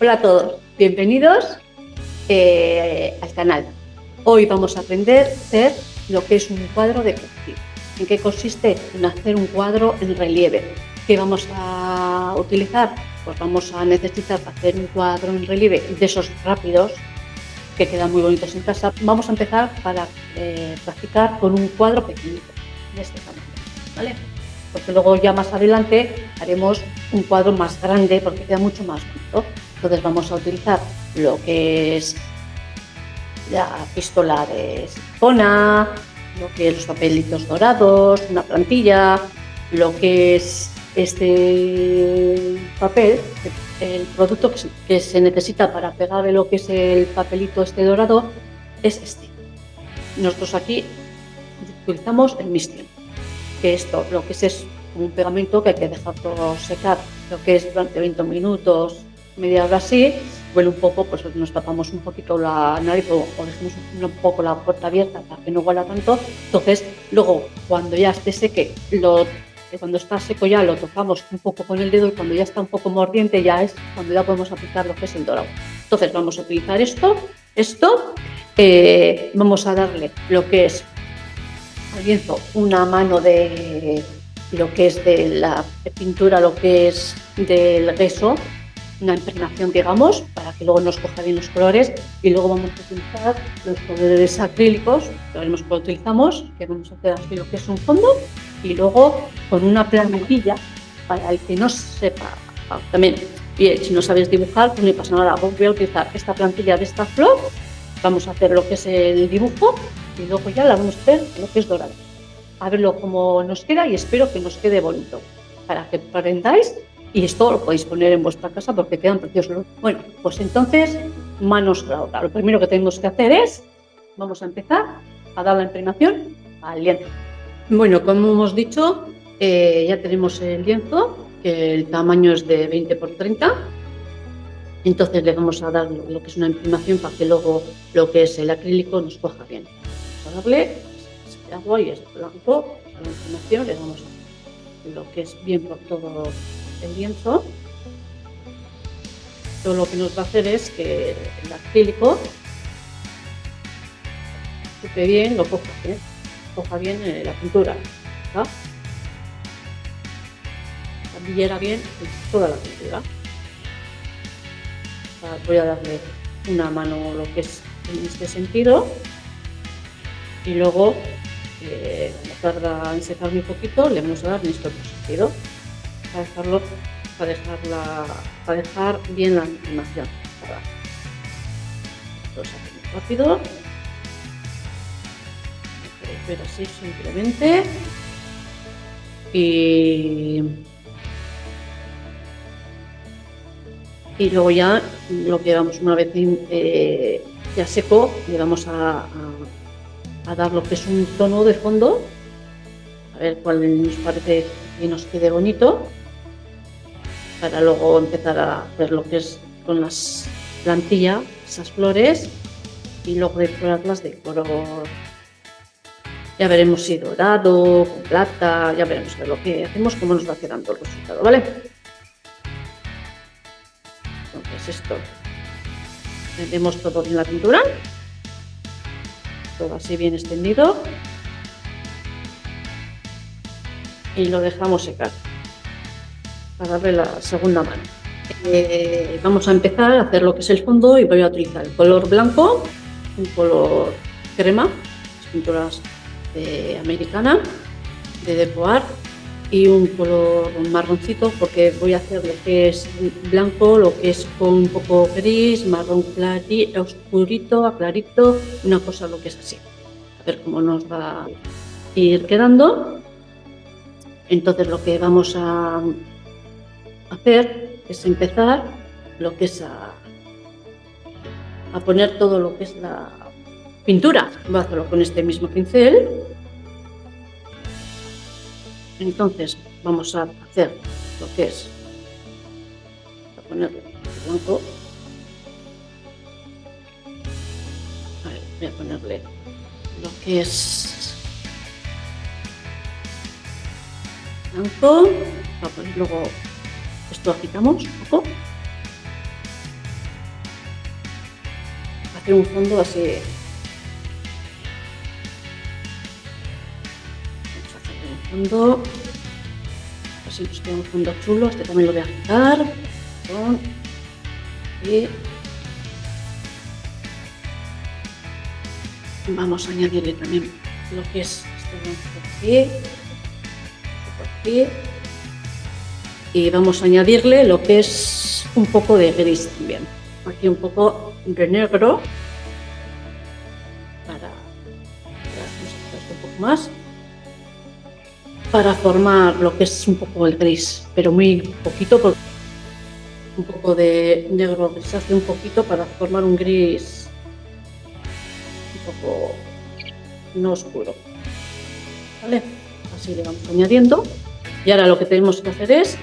Hola a todos, bienvenidos al canal. Hoy vamos a aprender a hacer lo que es un cuadro decorativo. ¿En qué consiste? En hacer un cuadro en relieve. ¿Qué vamos a utilizar? Pues vamos a necesitar hacer un cuadro en relieve de esos rápidos que quedan muy bonitos en casa. Vamos a empezar para practicar con un cuadro pequeñito de este tamaño, ¿vale? Porque luego ya más adelante haremos un cuadro más grande porque queda mucho más bonito. Entonces vamos a utilizar lo que es la pistola de silicona, lo que es los papelitos dorados, una plantilla, lo que es este papel, el producto que se necesita para pegar lo que es el papelito este dorado es este. Nosotros aquí utilizamos el Mistium, que esto lo que es un pegamento que hay que dejarlo secar, lo que es durante 20 minutos, media hora así, huele un poco, pues nos tapamos un poquito la nariz o dejamos un poco la puerta abierta para que no huela tanto. Entonces, luego, cuando ya esté seque, cuando está seco ya lo tocamos un poco con el dedo y cuando ya está un poco mordiente ya es cuando ya podemos aplicar lo que es el dorado. Entonces, vamos a utilizar esto, vamos a darle lo que es al lienzo una mano de lo que es de la pintura, lo que es del gesso, una impregnación, digamos, para que luego nos coja bien los colores, y luego vamos a utilizar los colores acrílicos, que veremos cuál utilizamos, que vamos a hacer así lo que es un fondo, y luego con una plantilla, para el que no sepa también, bien, si no sabéis dibujar, pues no pasa nada, voy a utilizar esta plantilla de esta flor, vamos a hacer lo que es el dibujo, y luego ya la vamos a hacer lo que es dorado. A verlo cómo nos queda y espero que nos quede bonito, para que aprendáis. Y esto lo podéis poner en vuestra casa porque quedan preciosos. Bueno, pues entonces, manos a la obra. Lo primero que tenemos que hacer es, vamos a empezar a dar la impregnación al lienzo. Bueno, como hemos dicho, ya tenemos el lienzo, que el tamaño es de 20 por 30. Entonces le vamos a dar lo que es una impregnación para que luego lo que es el acrílico nos coja bien. Vamos a darle este agua y este blanco, la impregnación, le damos lo que es bien por todo el lienzo. Todo lo que nos va a hacer es que el acrílico chupe bien, lo coja bien la pintura, ¿no? También bien toda la pintura. Voy a darle una mano lo que es en este sentido y luego como tarda en secar muy poquito le vamos a dar en este otro sentido para dejar bien la animación. Esto se hace muy rápido, pero así simplemente y luego ya lo que vamos una vez ya seco le vamos a dar lo que es un tono de fondo, a ver cuál nos parece que nos quede bonito, para luego empezar a hacer lo que es con las plantillas, esas flores, y luego decorarlas de color, ya veremos si dorado, con plata, ya veremos lo que hacemos, cómo nos va quedando el resultado, ¿vale? Entonces esto, tenemos todo bien la pintura, todo así bien extendido, y lo dejamos secar para darle la segunda mano. Vamos a empezar a hacer lo que es el fondo y voy a utilizar el color blanco, un color crema, las pinturas americana de Decoart, y un color marroncito porque voy a hacer lo que es blanco, lo que es con un poco gris, marrón oscurito, a clarito, una cosa lo que es así. A ver cómo nos va a ir quedando. Entonces lo que vamos a hacer es empezar lo que es a poner todo lo que es la pintura. Voy a hacerlo con este mismo pincel. Entonces vamos a hacer lo que es a ponerle blanco. A ver, voy a ponerle lo que es blanco. Luego esto agitamos un poco hacer un fondo así. Vamos a hacer un fondo, así nos queda un fondo chulo. Este también lo voy a quitar. Y vamos a añadirle también lo que es este blanco por aquí, y vamos a añadirle lo que es un poco de gris también. Aquí un poco de negro para un poco más, para formar lo que es un poco el gris, pero muy poquito, un poco de negro grisáceo, un poquito, para formar un gris un poco no oscuro, ¿vale? Así le vamos añadiendo, y ahora lo que tenemos que hacer es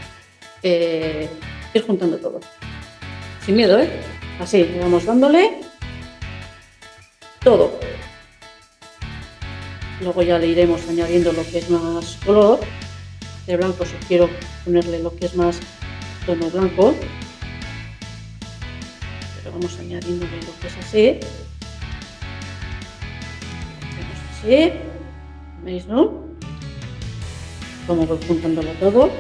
ir juntando todo, sin miedo, así le vamos dándole todo. Luego ya le iremos añadiendo lo que es más color de blanco, si quiero ponerle lo que es más tono blanco, pero vamos añadiéndole lo que es así. Así, ¿veis, no? Como voy juntándolo todo.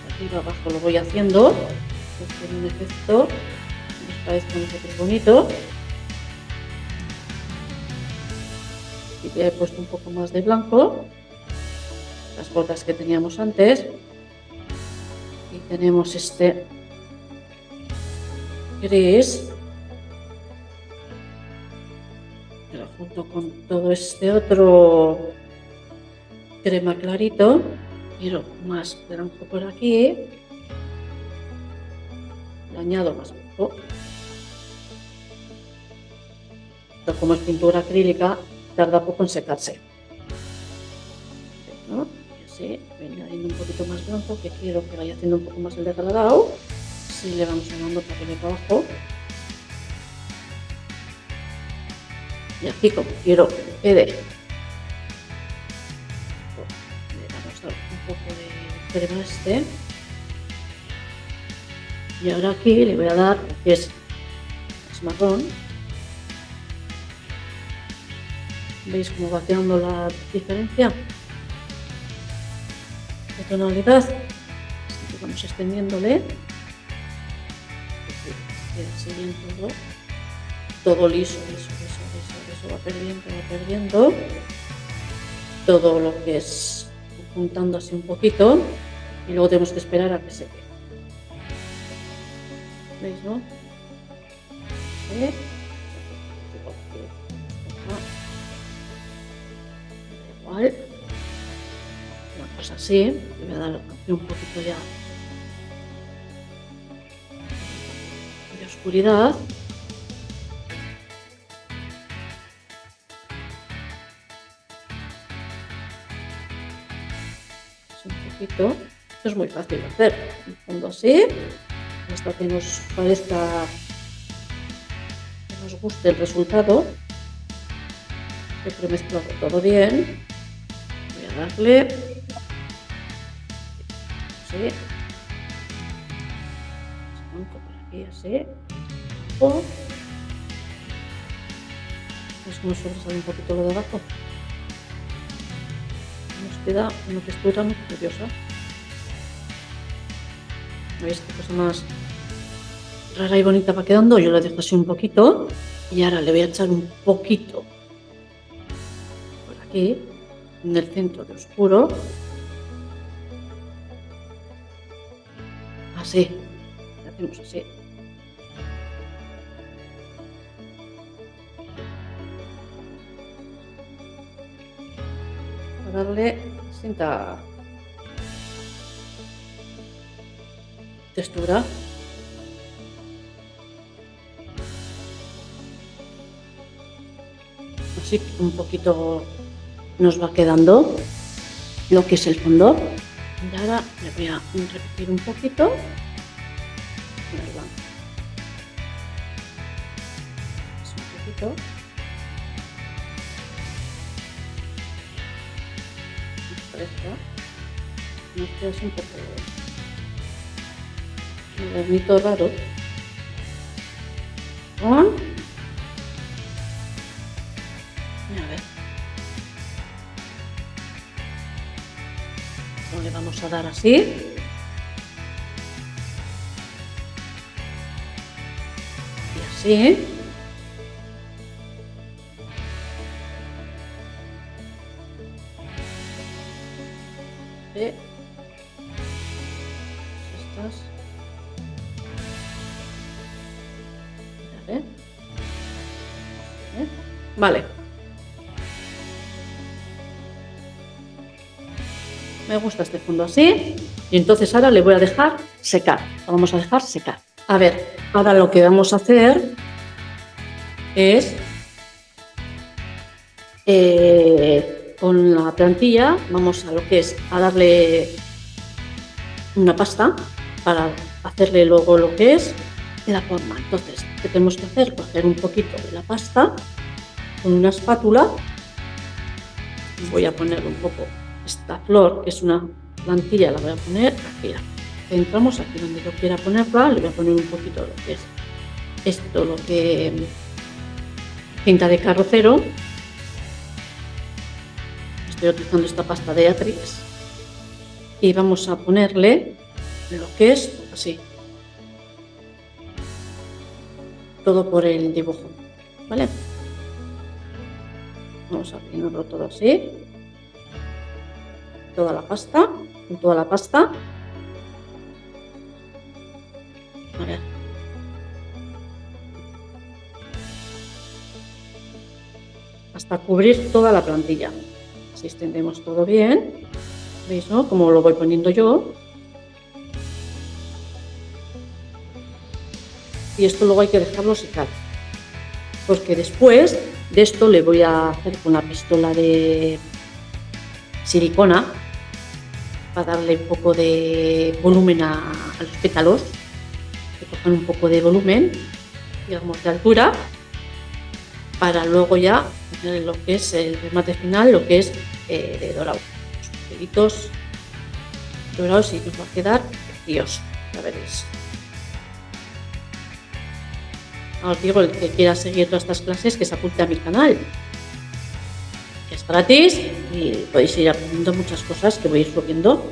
Arriba abajo lo voy haciendo. Tiene un efecto, nos parece un efecto bonito. Y ya he puesto un poco más de blanco, las gotas que teníamos antes. Y tenemos este gris, pero junto con todo este otro crema clarito, quiero más blanco por aquí, le añado más blanco. Esto, como es pintura acrílica, tarda poco en secarse, ¿no? Y así voy añadiendo un poquito más blanco, que quiero que vaya haciendo un poco más el degradado. Así le vamos añadiendo para arriba y para abajo. Y aquí, como quiero que quede, le vamos a dar un poco de crema este. Y ahora aquí le voy a dar lo que es marrón. ¿Veis cómo va quedando la diferencia de tonalidad? Así que vamos extendiéndole. Queda así bien todo liso, eso va perdiendo. Todo lo que es juntando así un poquito, y luego tenemos que esperar a que seque. ¿Veis, no? ¿Sí? Igual, una cosa así, le voy a dar un poquito ya de oscuridad. Un poquito. Esto es muy fácil de hacer, en fondo así, hasta que nos parezca, que nos guste el resultado. He premezclado todo bien. Voy a darle así, por aquí así, o es que nos sobresale un poquito lo de abajo. Nos queda una textura muy curiosa. ¿Veis qué cosa más rara y bonita va quedando? Yo la dejo así un poquito, y ahora le voy a echar un poquito por aquí, en el centro de oscuro, así, lo hacemos así. Para darle distinta textura. Así un poquito nos va quedando lo que es el fondo. Y ahora le voy a repetir un poquito con el blanco. Un poquito. Nos queda así un poco un bonito raro. jabón. Y a ver. Le vamos a dar así. Y así. Estas. A ver. Vale. Me gusta este fondo así. Y entonces ahora le voy a dejar secar. Lo vamos a dejar secar. A ver, ahora lo que vamos a hacer es con la plantilla vamos a lo que es a darle una pasta para hacerle luego lo que es la forma. Entonces, ¿qué tenemos que hacer? Coger un poquito de la pasta con una espátula. Voy a poner un poco esta flor, que es una plantilla, la voy a poner aquí. Centramos aquí donde yo quiera ponerla. Le voy a poner un poquito de lo que es esto, lo que cinta de carrocero. Estoy utilizando esta pasta de Atrix y vamos a ponerle lo que es así, todo por el dibujo, ¿vale? Vamos a llenarlo todo así, toda la pasta, con toda la pasta. A ver. Hasta cubrir toda la plantilla. Así extendemos todo bien. ¿Veis, no? Como lo voy poniendo yo. Y esto luego hay que dejarlo secar. Porque después de esto le voy a hacer con la pistola de silicona para darle un poco de volumen a los pétalos. Que cojan un poco de volumen, digamos de altura, para luego ya poner lo que es el remate final, lo que es de dorado. Los pelitos dorados y nos va a quedar precioso, ya veréis. Os digo, el que quiera seguir todas estas clases, que se apunte a mi canal, que es gratis y podéis ir aprendiendo muchas cosas que voy a ir subiendo.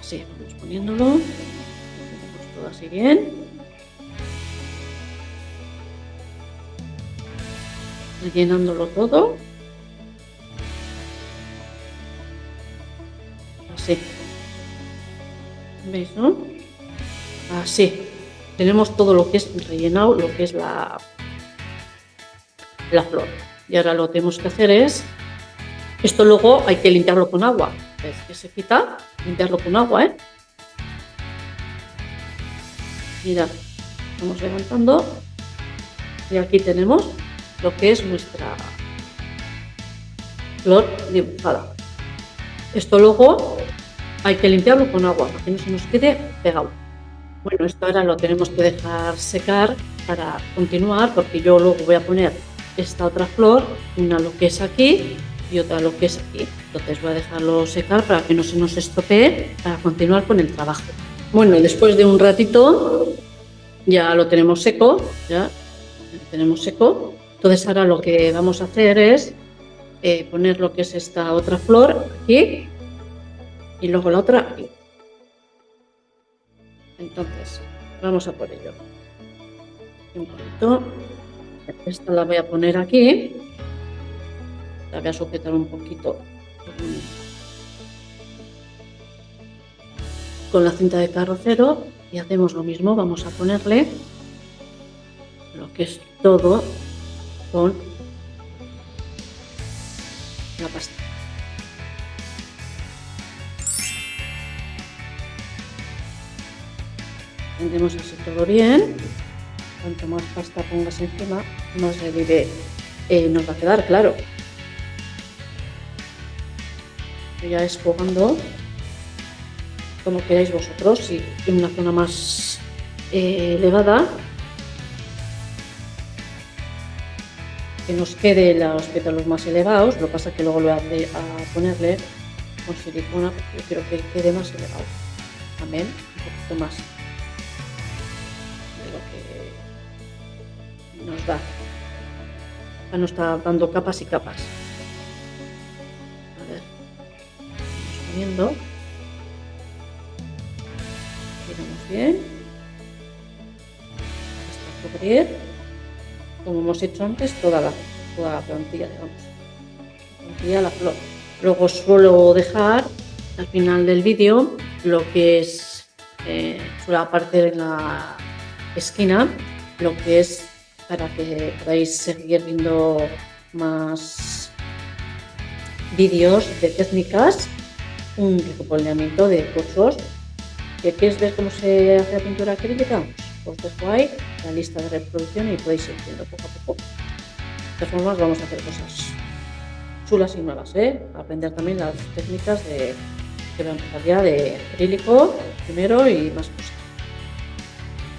Así, vamos poniéndolo, ponemos todo así bien. Rellenándolo todo. Así. ¿Veis, no? Así. Tenemos todo lo que es rellenado, lo que es la flor. Y ahora lo que tenemos que hacer es, esto luego hay que limpiarlo con agua. ¿Ves que se quita? Limpiarlo con agua, ¿eh? Mirad, vamos levantando. Y aquí tenemos lo que es nuestra flor dibujada. Esto luego hay que limpiarlo con agua para que no se nos quede pegado. Bueno, esto ahora lo tenemos que dejar secar para continuar, porque yo luego voy a poner esta otra flor, una lo que es aquí y otra lo que es aquí. Entonces voy a dejarlo secar para que no se nos estropee, para continuar con el trabajo. Bueno, después de un ratito ya lo tenemos seco, ya lo tenemos seco. Entonces ahora lo que vamos a hacer es poner lo que es esta otra flor aquí y luego la otra aquí. Entonces vamos a por ello. Un poquito. Esta la voy a poner aquí. La voy a sujetar un poquito con la cinta de carrocero y hacemos lo mismo. Vamos a ponerle lo que es todo con la pasta. Tendremos así todo bien. Cuanto más pasta pongas encima, más relieve nos va a quedar, claro. Ya es jugando como queráis vosotros, si en una zona más elevada, que nos quede los pétalos más elevados. Lo que pasa es que luego lo voy a ponerle con silicona porque yo quiero que quede más elevado también, un poquito más. nos da. Ya nos está dando capas y capas. A ver, vamos poniendo. Miramos bien. Hasta cubrir, como hemos hecho antes, toda la plantilla, digamos. La plantilla, la flor. Luego suelo dejar al final del vídeo lo que es, suelo apartar en la esquina, lo que es para que podáis seguir viendo más vídeos de técnicas, un recopilamiento de cursos. ¿Que quieres ver cómo se hace la pintura acrílica? Os dejo ahí la lista de reproducción y podéis ir viendo poco a poco. De todas formas, vamos a hacer cosas chulas y nuevas, aprender también las técnicas de que vamos a empezar ya de acrílico primero y más cosas.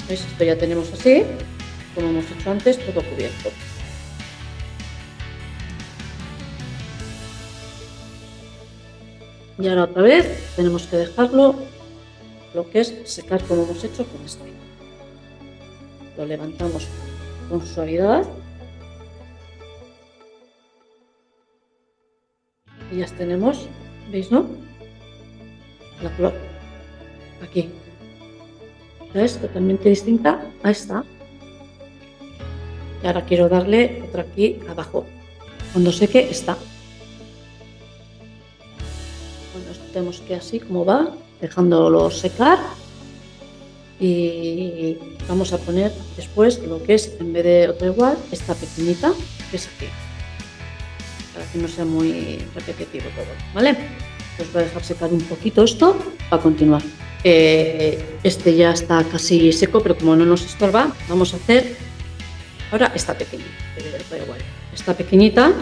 ¿Veis? Esto ya tenemos así, como hemos hecho antes, todo cubierto. Y ahora otra vez tenemos que dejarlo lo que es secar como hemos hecho con este. Lo levantamos con suavidad y ya tenemos, ¿veis, no? La flor aquí. ¿Ves? Totalmente distinta a esta. Y ahora quiero darle otra aquí abajo. Cuando seque está. Bueno, tenemos que así como va, dejándolo secar. Y vamos a poner después lo que es, en vez de otra igual, esta pequeñita que es aquí, para que no sea muy repetitivo todo, ¿vale? Os voy a dejar secar un poquito esto para continuar. Este ya está casi seco, pero como no nos estorba, vamos a hacer ahora esta pequeñita, igual. Esta pequeñita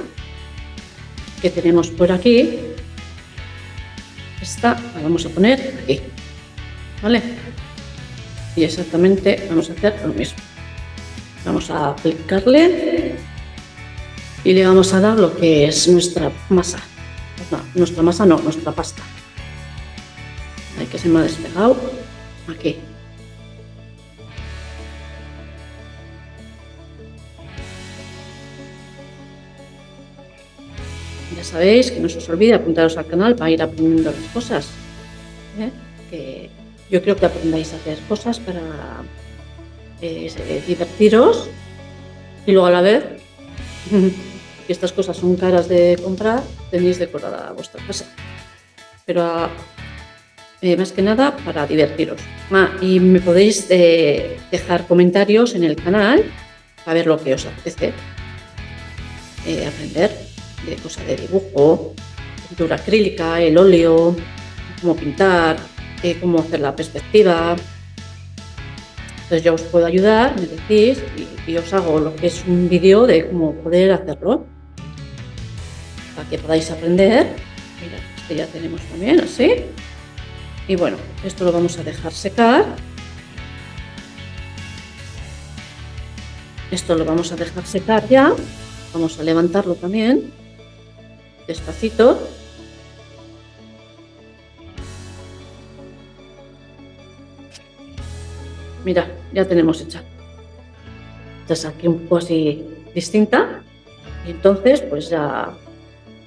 que tenemos por aquí, esta la vamos a poner aquí, ¿vale? Y exactamente vamos a hacer lo mismo. Vamos a aplicarle y le vamos a dar lo que es nuestra masa. No, nuestra masa no, nuestra pasta. Hay que se me ha despegado aquí. Ya sabéis que no se os olvide apuntaros al canal para ir aprendiendo las cosas. Que yo creo que aprendáis a hacer cosas para divertiros y luego a la vez que estas cosas son caras de comprar, tenéis decorada vuestra casa. Pero más que nada para divertiros. Y me podéis dejar comentarios en el canal para ver lo que os apetece aprender de cosas de dibujo, pintura acrílica, el óleo, cómo pintar, cómo hacer la perspectiva. Entonces yo os puedo ayudar, me decís, y os hago lo que es un vídeo de cómo poder hacerlo para que podáis aprender. Mira, este ya tenemos también así. Y bueno, esto lo vamos a dejar secar. Esto lo vamos a dejar secar ya. Vamos a levantarlo también despacito. Mira, ya tenemos hecha. Ya saqué un poco así distinta. Y entonces, pues ya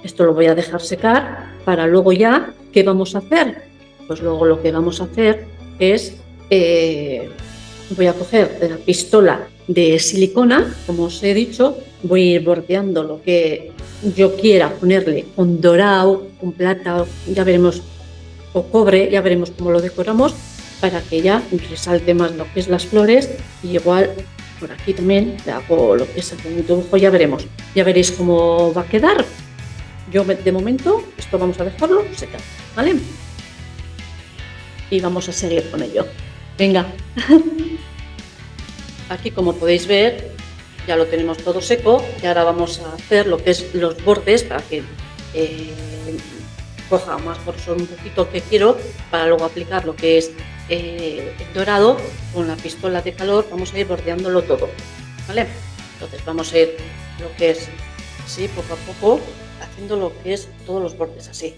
esto lo voy a dejar secar para luego ya, ¿qué vamos a hacer? Pues luego lo que vamos a hacer es, voy a coger de la pistola de silicona, como os he dicho, voy a ir bordeando lo que yo quiera ponerle con dorado, con plata, ya veremos, o cobre, ya veremos cómo lo decoramos, para que ya resalte más lo que es las flores. Y igual por aquí también le hago lo que es el dibujo, ya veremos, ya veréis cómo va a quedar. Yo de momento esto vamos a dejarlo secar, ¿vale? Y vamos a seguir con ello. Venga. Aquí, como podéis ver, ya lo tenemos todo seco y ahora vamos a hacer lo que es los bordes para que coja más grosor un poquito que quiero, para luego aplicar lo que es el dorado. Con la pistola de calor vamos a ir bordeándolo todo, ¿vale? Entonces vamos a ir lo que es así, poco a poco, haciendo lo que es todos los bordes así.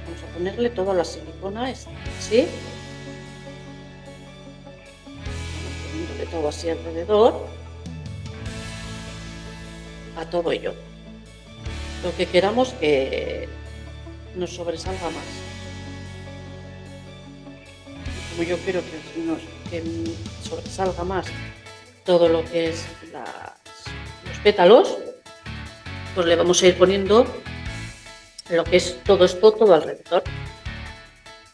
Vamos a ponerle toda la silicona así, poniéndole todo así alrededor. a todo ello. Lo que queramos que nos sobresalga más. Como yo quiero que sobresalga más todo lo que es los pétalos, pues le vamos a ir poniendo lo que es todo esto, todo alrededor.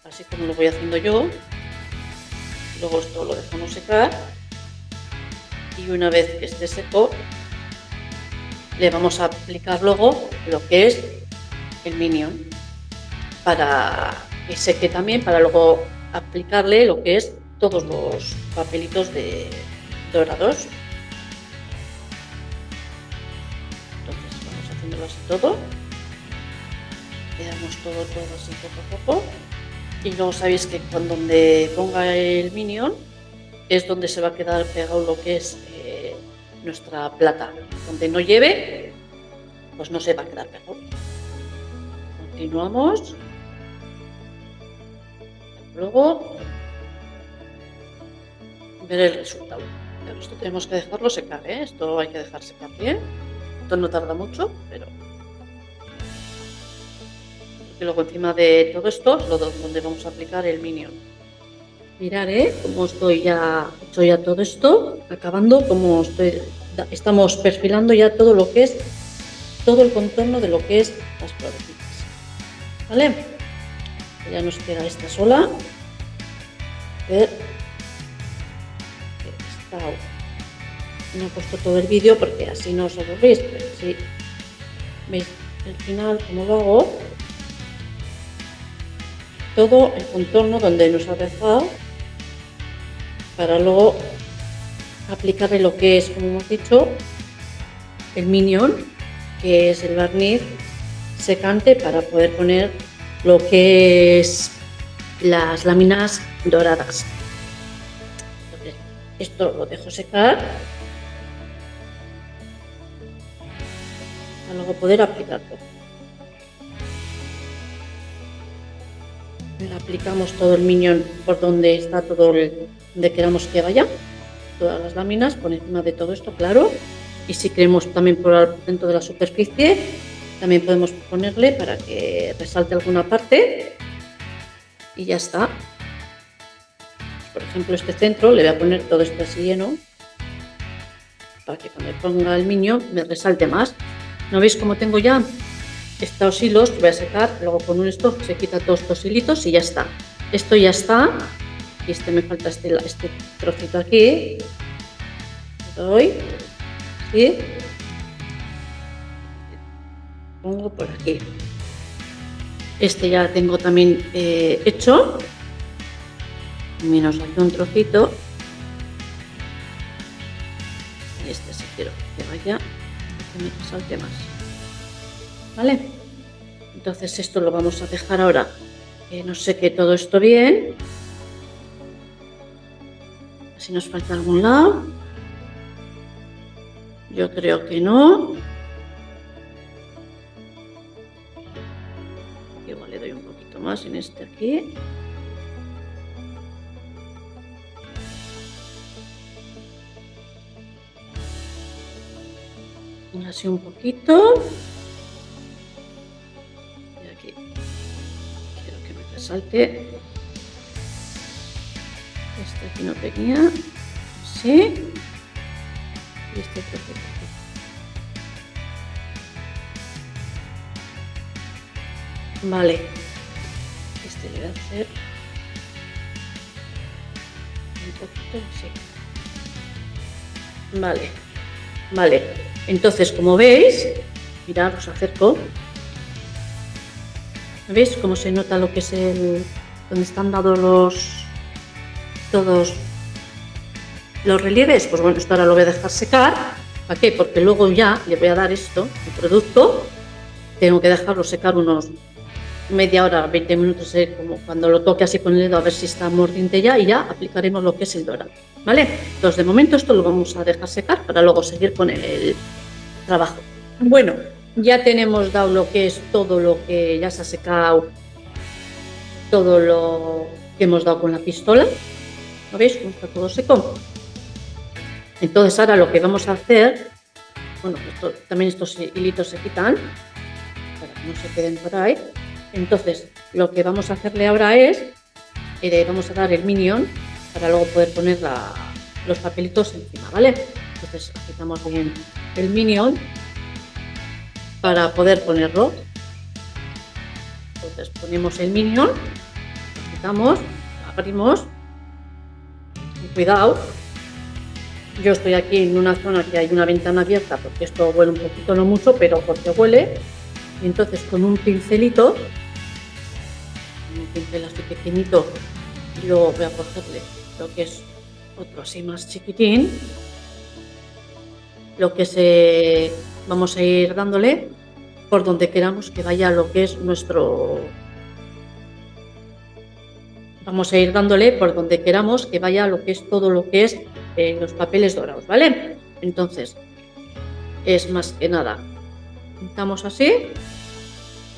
Así como lo voy haciendo yo. Luego esto lo dejamos secar. Y una vez que esté seco, le vamos a aplicar luego lo que es el Minion. Para que seque también, para luego aplicarle lo que es todos los papelitos dorados. Entonces vamos haciéndolo así todo. Le damos todo así poco a poco. Y luego sabéis que cuando donde ponga el Minion es donde se va a quedar pegado lo que es nuestra plata. Donde no lleve, pues no se va a quedar pegado. Continuamos. Luego ver el resultado. Pero esto tenemos que dejarlo secar, ¿eh? Esto hay que dejar secar bien. Esto no tarda mucho, pero porque luego encima de todo esto es donde vamos a aplicar el Minion. Mirad, cómo estoy ya hecho ya todo esto, acabando, como estamos perfilando ya todo lo que es todo el contorno de lo que es las florecitas. ¿Vale? Ya nos queda esta sola. Ver que no he puesto todo el vídeo porque así no os aburrís, pero si veis el final como lo hago, todo el contorno donde nos ha dejado para luego aplicarle lo que es, como hemos dicho, el Minion, que es el barniz secante para poder poner lo que es las láminas doradas. Entonces, esto lo dejo secar para luego poder aplicarlo. Le aplicamos todo el Minion por donde está todo donde queramos que vaya, todas las láminas por encima de todo esto, claro. Y si queremos también por dentro de la superficie, también podemos ponerle para que resalte alguna parte. Y ya está. Por ejemplo, este centro le voy a poner todo esto así lleno para que cuando ponga el Minion me resalte más. ¿No veis cómo tengo ya estos hilos? Voy a secar, luego con un esto se quita todos estos hilitos y ya está. Esto ya está. Y me falta este trocito aquí. Le doy. ¿Sí? Pongo por aquí. Este ya tengo también hecho. Menos aquí un trocito. Y este sí quiero que vaya, que me resalte más. ¿Vale? Entonces esto lo vamos a dejar ahora que nos seque todo esto bien. Si nos falta algún lado. Yo creo que no. Igual le doy un poquito más en este aquí. Así un poquito. Y aquí quiero que me resalte. Este aquí no tenía. Así. Y este trocito aquí. Vale. Este le voy a hacer un poquito así. Vale. Vale. Entonces, como veis, mirad, os acerco. ¿Veis cómo se nota lo que es donde están dados todos los relieves? Pues bueno, esto ahora lo voy a dejar secar. ¿Para qué? Porque luego ya le voy a dar esto, el producto. Tengo que dejarlo secar unos media hora, 20 minutos, como cuando lo toque así con el dedo a ver si está mordiente ya, y ya aplicaremos lo que es el dorado. ¿Vale? Entonces, de momento esto lo vamos a dejar secar para luego seguir con el trabajo. Bueno, ya tenemos dado lo que es todo lo que ya se ha secado, todo lo que hemos dado con la pistola. ¿Lo veis? Cómo está todo seco. Entonces ahora lo que vamos a hacer Bueno, también estos hilitos se quitan para que no se queden por ahí. Entonces, lo que vamos a hacerle ahora es, vamos a dar el minion para luego poder poner los papelitos encima, ¿vale? Entonces, quitamos bien el minion para poder ponerlo. Entonces, ponemos el minion, lo quitamos, abrimos. Cuidado, yo estoy aquí en una zona que hay una ventana abierta porque esto huele un poquito, no mucho, pero porque huele. Y entonces con un pincelito, un pincel así pequeñito, yo voy a cogerle lo que es otro así más chiquitín, lo que vamos a ir dándole por donde queramos que vaya lo que es nuestro... Vamos a ir dándole por donde queramos que vaya lo que es todo lo que es los papeles dorados, ¿vale? Entonces, es más que nada, pintamos así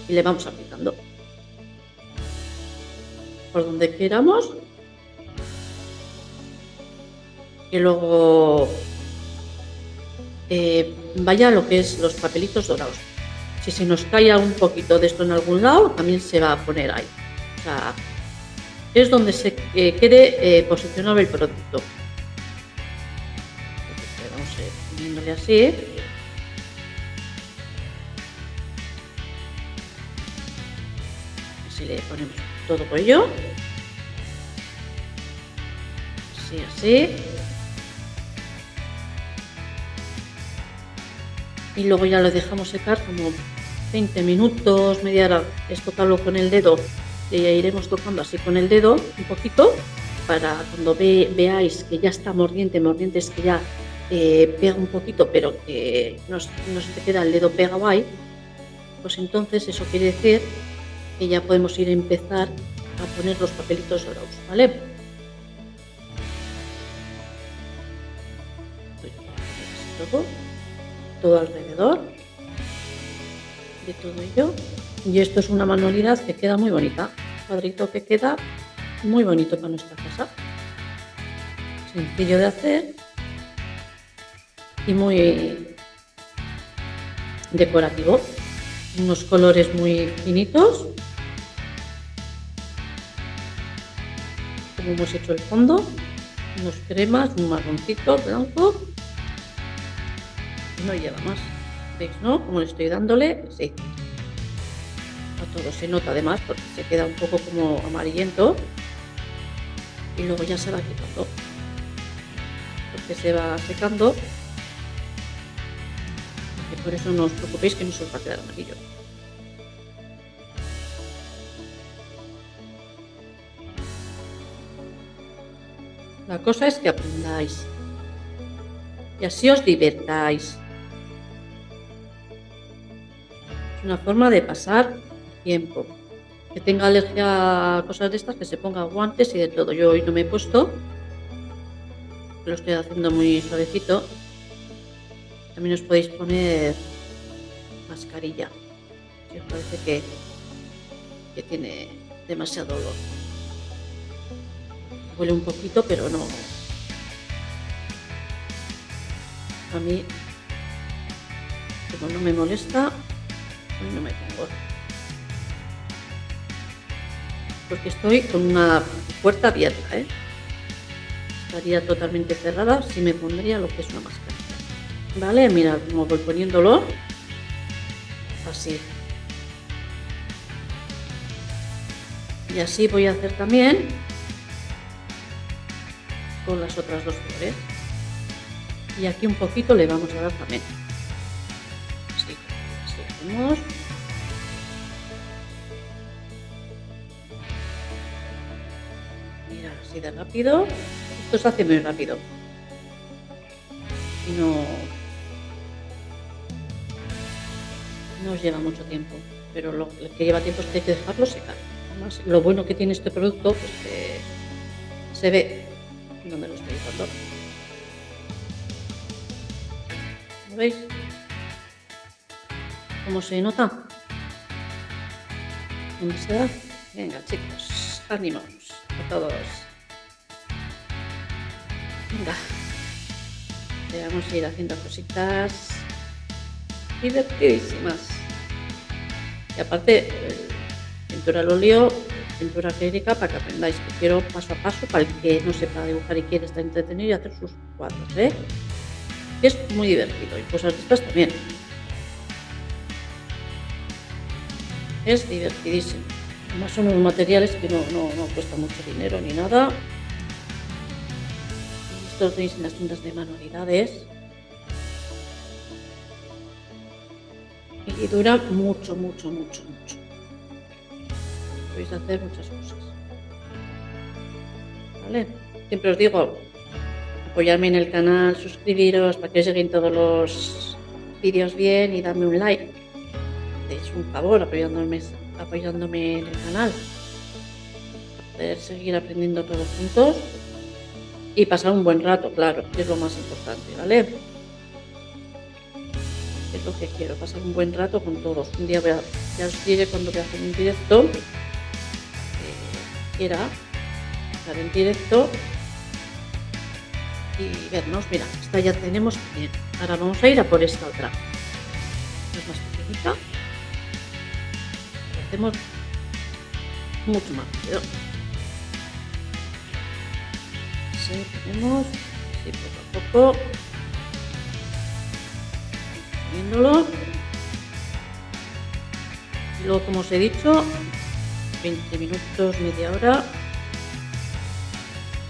y le vamos aplicando por donde queramos. Y luego vaya lo que es los papelitos dorados. Si se nos cae un poquito de esto en algún lado, también se va a poner ahí. O sea, es donde se quede posicionado el producto. Entonces, vamos a ir poniéndole así. Así le ponemos todo por ello. Así, así. Y luego ya lo dejamos secar como 20 minutos, media hora. Es tocarlo con el dedo. Y ya iremos tocando así con el dedo un poquito para cuando veáis que ya está mordiente es que ya pega un poquito, pero que no se te queda el dedo pegado ahí. Pues entonces eso quiere decir que ya podemos empezar a poner los papelitos dorados, ¿vale? Todo alrededor de todo ello. Y esto es una manualidad que queda muy bonita, un cuadrito que queda muy bonito para nuestra casa, sencillo de hacer y muy decorativo, unos colores muy finitos, como hemos hecho el fondo, unos cremas, un marroncito blanco, no lleva más, ¿veis, no? Como le estoy dándole, sí. A todo se nota además porque se queda un poco como amarillento y luego ya se va quitando porque se va secando, y por eso no os preocupéis que no se os va a quedar amarillo. La cosa es que aprendáis y así os divertáis. Es una forma de pasar tiempo. Que tenga alergia a cosas de estas, que se ponga guantes y de todo. Yo hoy no me he puesto, lo estoy haciendo muy suavecito. También os podéis poner mascarilla si os parece que tiene demasiado olor. Huele un poquito, pero no. A mí, como no me molesta, no me pongo. Porque estoy con una puerta abierta, ¿eh? Estaría totalmente cerrada si me pondría lo que es una mascarilla. Vale, mirad cómo voy poniéndolo. Así. Y así voy a hacer también con las otras dos flores. Y aquí un poquito le vamos a dar también. Así, así hacemos. Mira, así de rápido. Esto se hace muy rápido. Y no os lleva mucho tiempo. Pero lo que lleva tiempo es que hay que dejarlo secar. Además, lo bueno que tiene este producto, pues que se ve donde lo estoy dando. ¿Lo veis? ¿Cómo se nota? ¿Dónde se da? Venga, chicos, ánimos a todos. Venga, le vamos a ir haciendo cositas divertidísimas. Y aparte, pintura al óleo, pintura acrílica, para que aprendáis, que quiero paso a paso para el que no sepa dibujar y quiere estar entretenido y hacer sus cuadros, ¿eh? Es muy divertido, y cosas de estas también. Es divertidísimo. Además son unos materiales que no cuesta mucho dinero ni nada. Esto lo tenéis en las tiendas de manualidades. Y dura mucho. Podéis hacer muchas cosas. ¿Vale? Siempre os digo, apoyarme en el canal, suscribiros para que os lleguen todos los vídeos bien y darme un like. Hacéis un favor apoyándome en el canal. Para poder seguir aprendiendo todos juntos y pasar un buen rato, claro, que es lo más importante, ¿vale? Es lo que quiero, pasar un buen rato con todos. Un día ya os diré cuando voy a hacer un directo. Quiera estar en directo y vernos. Mira, esta ya tenemos bien. Ahora vamos a ir a por esta otra. Es más pequeñita. Lo hacemos mucho más rápido. Sí, tenemos. Sí, poco a poco. Viéndolo. Y luego, como os he dicho, 20 minutos, media hora,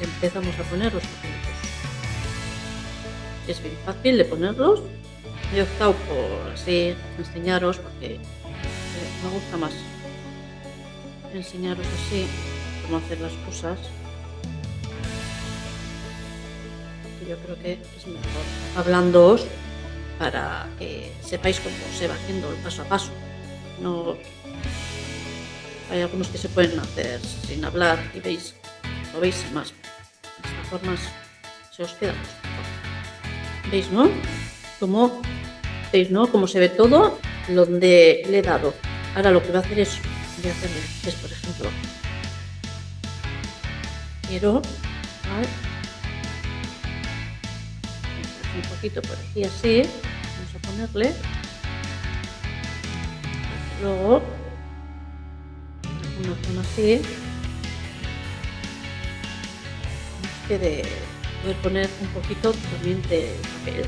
empezamos a poner los papelitos. Es bien fácil de ponerlos. Yo he optado por así enseñaros porque me gusta más enseñaros así cómo hacer las cosas. Yo creo que es mejor hablándoos para que sepáis cómo se va haciendo el paso a paso. No, hay algunos que se pueden hacer sin hablar y lo veis más. De esta forma se os queda mucho mejor. ¿Veis, no? ¿Veis, no? Cómo se ve todo donde le he dado. Ahora lo que voy a hacer es, por ejemplo, quiero, ¿vale? Un poquito por aquí así, vamos a ponerle. Luego una zona así, que de poder poner un poquito también de papel.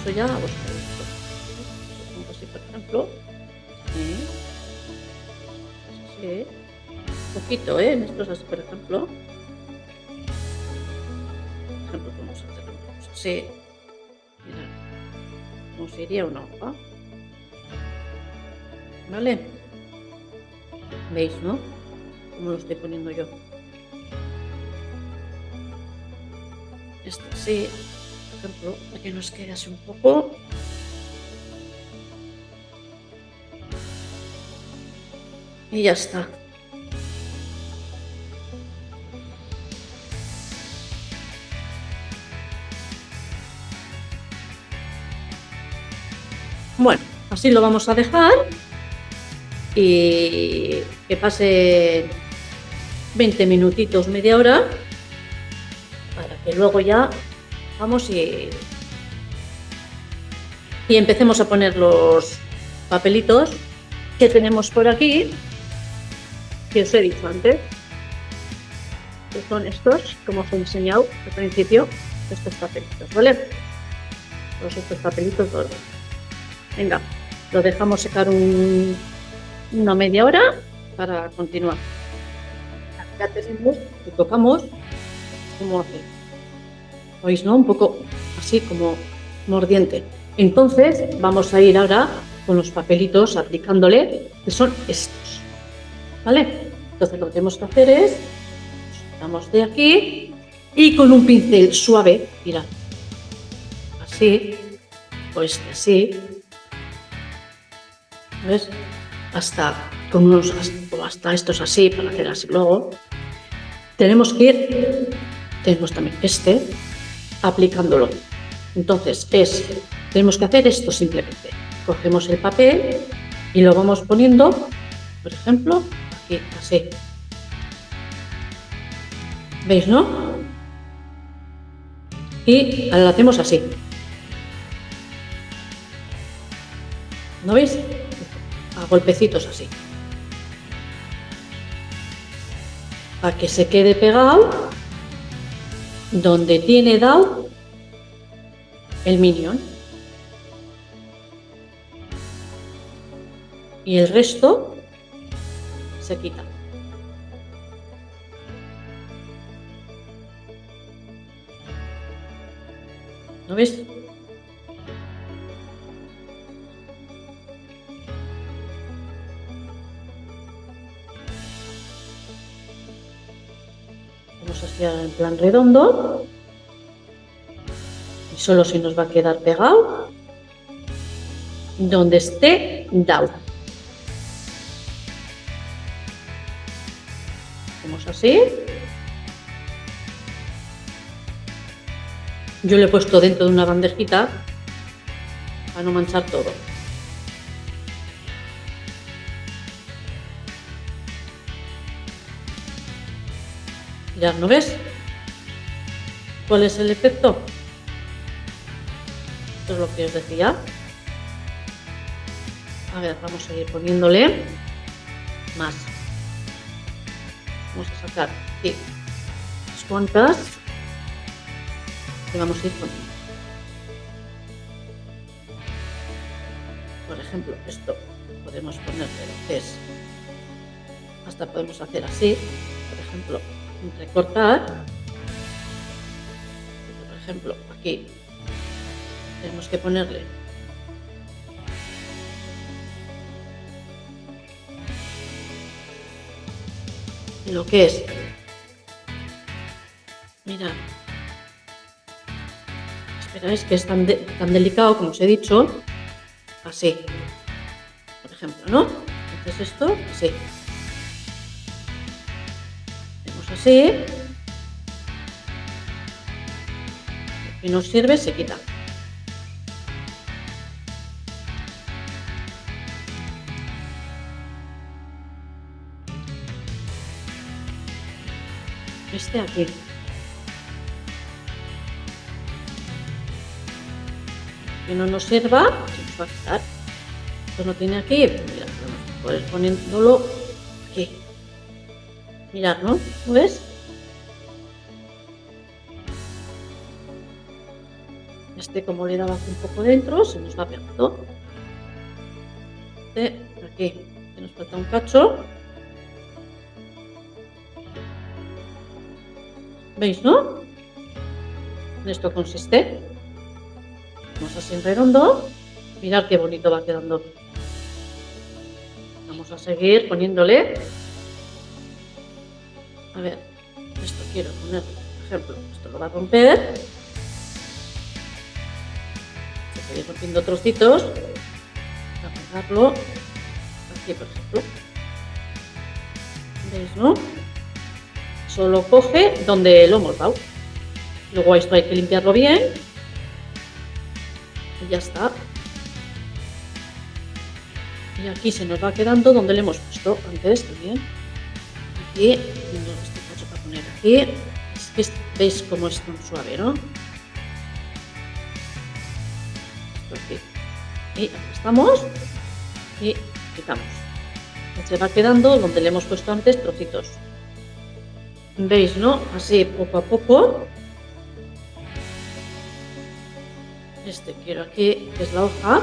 Eso ya a vuestro gusto. Pongo así, por ejemplo. Sí. Un poquito, en estos así, por ejemplo. Vamos a hacer una cosa así. Mirad, ¿cómo se iría una hoja? ¿Vale? ¿Veis, no? Como lo estoy poniendo yo. Esto así, por ejemplo, para que nos quede así un poco. Y ya está. Bueno, así lo vamos a dejar y que pase 20 minutitos, media hora, para que luego ya vamos y empecemos a poner los papelitos que tenemos por aquí, que os he dicho antes, que son estos, como os he enseñado al principio, estos papelitos, ¿vale? Todos estos papelitos dorados. Venga, lo dejamos secar una media hora para continuar. Ya tenemos, y tocamos cómo hacer. ¿Oís, no? Un poco así como mordiente. Entonces vamos a ir ahora con los papelitos aplicándole, que son estos. ¿Vale? Entonces lo que tenemos que hacer es, quitamos de aquí y con un pincel suave, mirad, así, o así. ¿Ves? Hasta estos así, para hacer así luego. Tenemos también aplicándolo. Entonces, tenemos que hacer esto simplemente. Cogemos el papel y lo vamos poniendo, por ejemplo, aquí, así. ¿Veis, no? y lo hacemos así. ¿No veis? A golpecitos así. Para que se quede pegado donde tiene dado el minion. Y el resto se quita. ¿No ves? Vamos a hacer en plan redondo. Y solo se nos va a quedar pegado donde esté dado. Hacemos así. Yo lo he puesto dentro de una bandejita para no manchar todo. Ya, ¿no ves? ¿Cuál es el efecto? Esto es lo que os decía. A ver, vamos a ir poniéndole más. Vamos a sacar aquí unas cuantas y vamos a ir poniendo. Por ejemplo, esto podemos ponerle lo que es, hasta podemos hacer así, por ejemplo, recortar. Por ejemplo, aquí tenemos que ponerle lo que es, mirad, esperáis que es tan delicado como os he dicho, así, por ejemplo, ¿no? Entonces esto, así, hacemos así, si nos sirve se quita. Este aquí. Que no nos sirva, se nos va a quitar. Esto no tiene aquí, mira, podemos ir poniéndolo aquí. Mirad, ¿no? ¿Lo ves? Este, como le daba un poco dentro, se nos va pegando. Este, aquí, que nos falta un cacho. ¿Veis, no? En esto consiste. Vamos así en redondo. Mirad qué bonito va quedando. Vamos a seguir poniéndole. A ver, esto quiero poner, por ejemplo, esto lo va a romper. Se puede ir rompiendo trocitos. Para pegarlo aquí, por ejemplo. ¿Veis, no? Solo coge donde lo hemos dado. Luego esto hay que limpiarlo bien. Y ya está. Y aquí se nos va quedando donde le hemos puesto antes también. Aquí, este cacho para poner aquí. Es que veis cómo es tan suave, ¿no? Esto aquí. Y aplastamos y quitamos. Y se va quedando donde le hemos puesto antes trocitos. ¿Veis, no? Así poco a poco. Este quiero aquí, que es la hoja.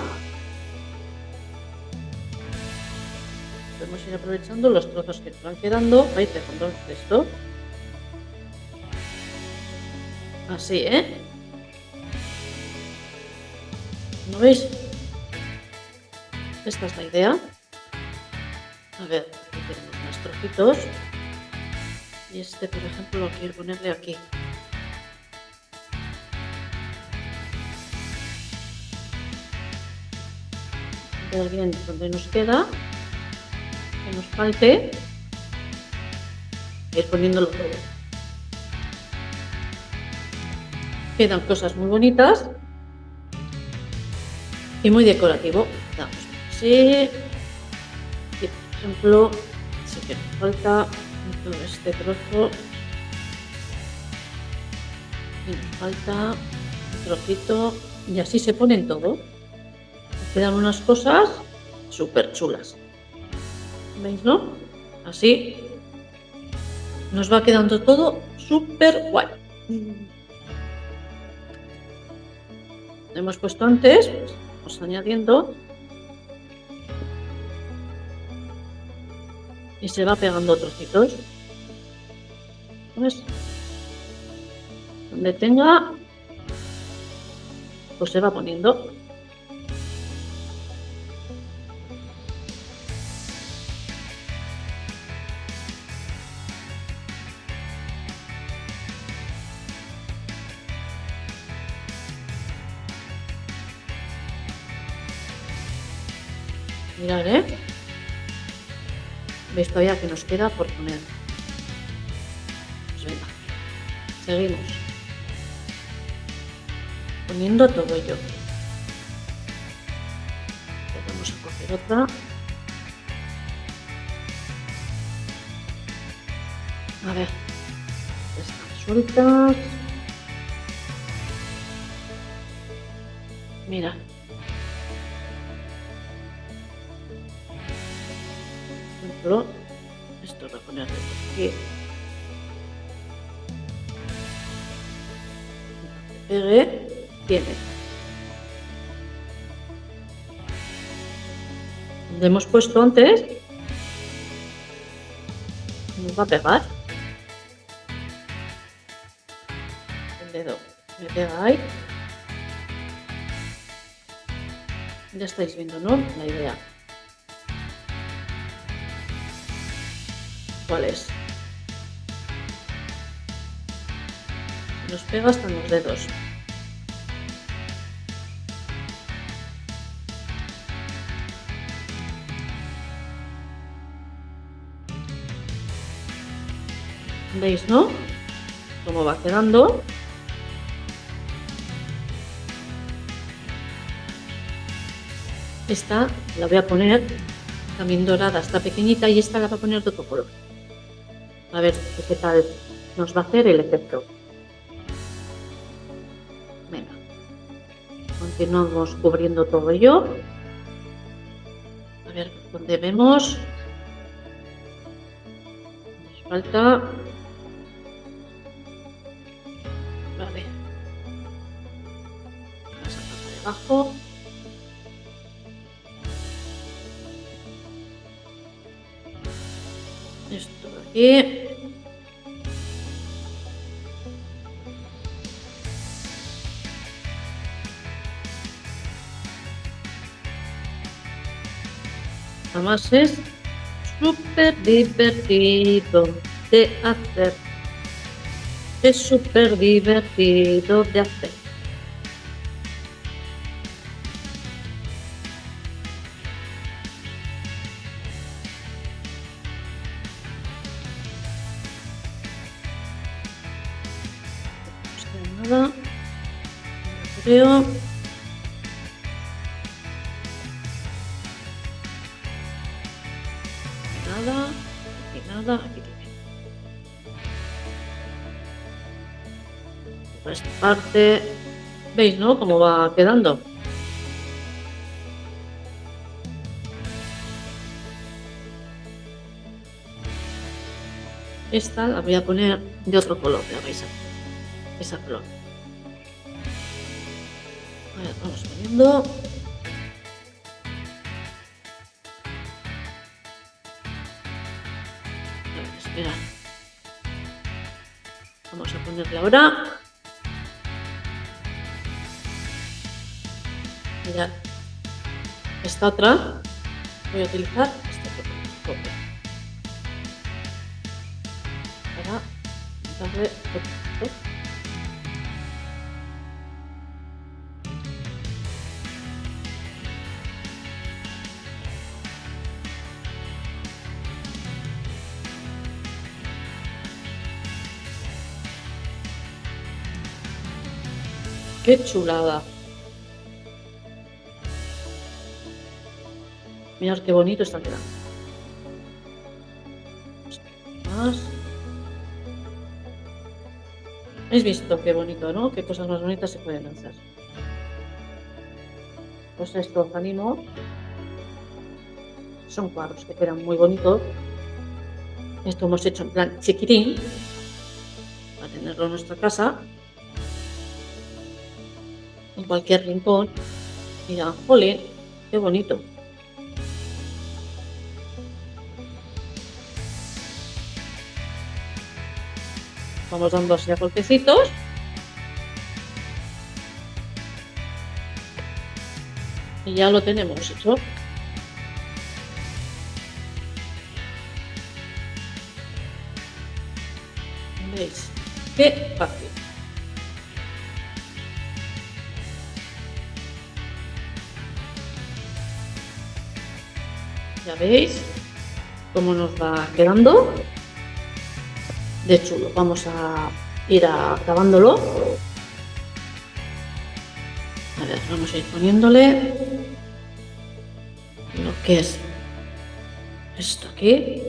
Podemos ir aprovechando los trozos que nos van quedando para ir dejando esto. Así, ¿eh? ¿No veis? Esta es la idea. A ver, aquí tenemos más trocitos. Y este, por ejemplo, lo quiero ponerle aquí. Ver bien dónde nos queda, que nos falte, ir poniéndolo todo. Quedan cosas muy bonitas y muy decorativo. Damos así. Y, por ejemplo, sí que nos falta todo este trozo y nos falta trocito y así se ponen todo. Quedan unas cosas súper chulas. ¿Veis, no? Así nos va quedando todo súper guay. Lo hemos puesto antes, pues vamos añadiendo y se va pegando trocitos. ¿Ves? Donde tenga, pues se va poniendo. Mirad, ¿veis todavía que nos queda por poner? Pues venga, seguimos poniendo todo ello. Vamos a coger otra. A ver, están sueltas. Mira. Por ejemplo, esto lo voy a poner por aquí. Pegue, tiene. Donde hemos puesto antes, nos va a pegar. El dedo me pega ahí. Ya estáis viendo, ¿no? La idea. ¿Cuál es? Nos pega hasta en los dedos. ¿Veis, no? Cómo va quedando. Esta la voy a poner también dorada, está pequeñita, y esta la voy a poner de otro color. A ver qué tal nos va a hacer el efecto. Venga, continuamos cubriendo todo ello. A ver dónde vemos. Nos falta. Vale. Vamos a pasar debajo. Esto de aquí. Además es súper divertido de hacer. Es súper divertido de hacer. No nada. No creo. Nada, aquí tiene. Por esta parte, ¿veis, no? Cómo va quedando. Esta la voy a poner de otro color, ya veis, esa flor. A ver, vamos poniendo. Espera. Vamos a ponerle ahora. Mirad. Esta otra voy a utilizar este toque para darle otro toque. ¡Qué chulada! Mirad qué bonito está quedando. Más. ¿Habéis visto qué bonito, no? Qué cosas más bonitas se pueden hacer. Pues esto os animo. Son cuadros que quedan muy bonitos. Esto hemos hecho en plan chiquitín, para tenerlo en nuestra casa, en cualquier rincón. Y digan, jolín, qué bonito. Vamos dando así a golpecitos. Y ya lo tenemos hecho. ¿Veis? Qué fácil. Ya veis cómo nos va quedando de chulo. Vamos a ir acabándolo. A ver, vamos a ir poniéndole lo que es esto aquí.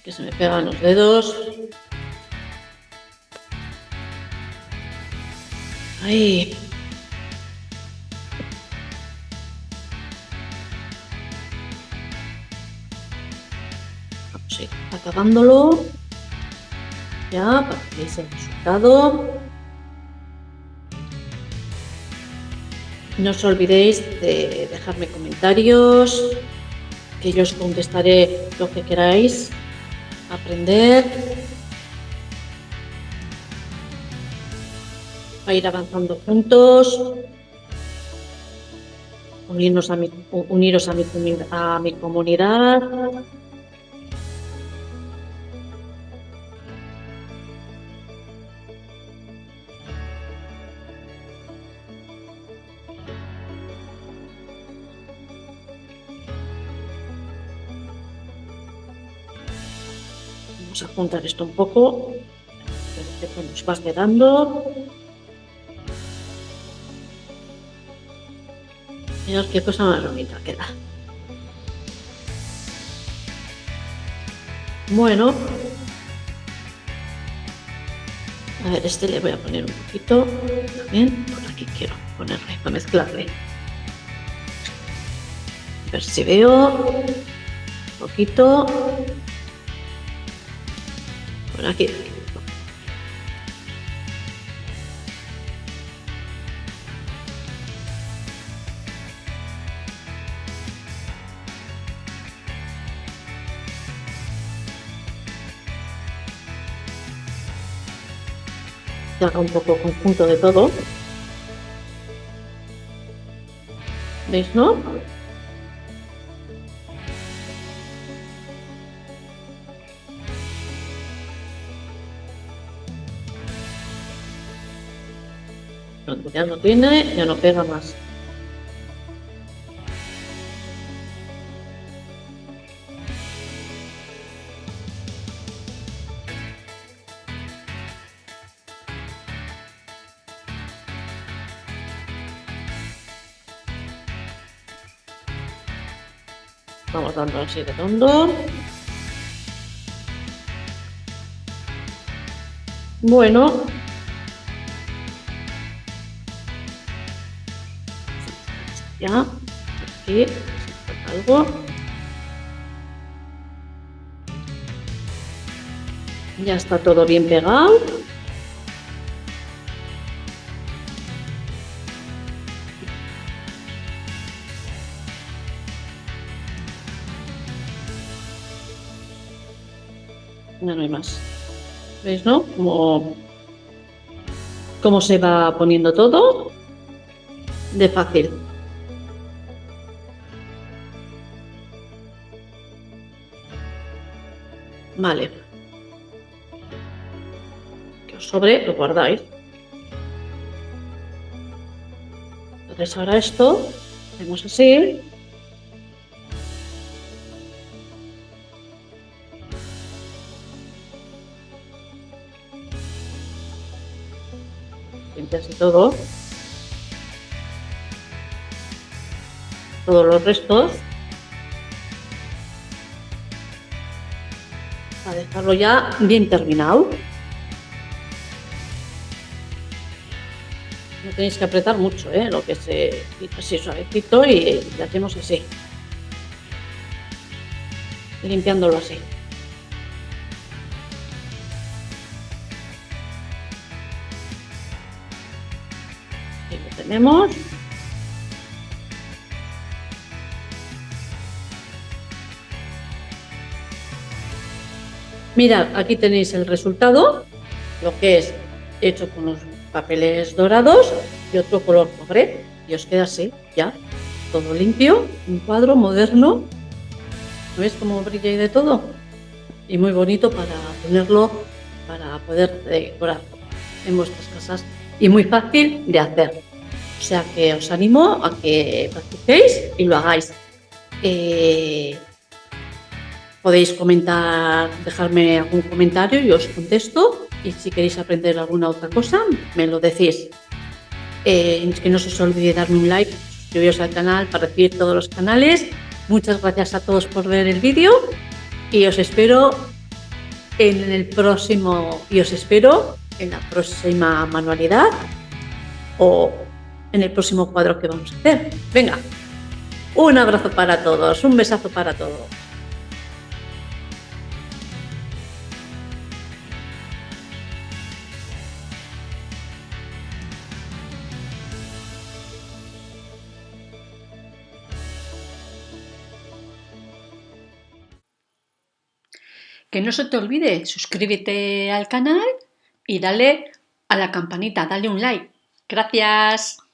Que se me pegan los dedos. Ahí. Vamos a ir acabándolo. Ya, para que veáis el resultado. No os olvidéis de dejarme comentarios, que yo os contestaré lo que queráis aprender. A ir avanzando juntos, uniros a mi comunidad. Vamos a juntar esto un poco, ver qué nos va quedando. Mirad qué cosa más bonita queda. Bueno, a ver, este le voy a poner un poquito también. Por aquí quiero ponerle, para mezclarle. A ver si veo un poquito. Por aquí. Que haga un poco conjunto de todo. ¿Veis, no? Cuando ya no tiene, ya no pega más. Vamos dando así redondo. Bueno. Ya. Aquí. Algo. Ya está todo bien pegado. Ya no hay más. ¿Veis, no? Cómo se va poniendo todo de fácil. Vale. Que os sobre, lo guardáis. Entonces ahora esto, hacemos así. Limpias todos los restos para dejarlo ya bien terminado. No tenéis que apretar mucho, lo que se quita así suavecito y le hacemos así, limpiándolo así. Ahí lo tenemos. Mirad, aquí tenéis el resultado, lo que es hecho con los papeles dorados y otro color cobre, y os queda así, ya, todo limpio, un cuadro moderno. ¿Veis cómo brilla y de todo? Y muy bonito para tenerlo, para poder decorar en vuestras casas, y muy fácil de hacer. O sea que os animo a que practiquéis y lo hagáis. Podéis comentar, dejarme algún comentario y os contesto, y si queréis aprender alguna otra cosa me lo decís. Que no se os olvide darme un like, suscribiros al canal para recibir todos los canales. Muchas gracias a todos por ver el vídeo y os espero en el próximo, en la próxima manualidad o en el próximo cuadro que vamos a hacer. Venga, un abrazo para todos, un besazo para todos. Que no se te olvide, suscríbete al canal y dale a la campanita, dale un like. Gracias.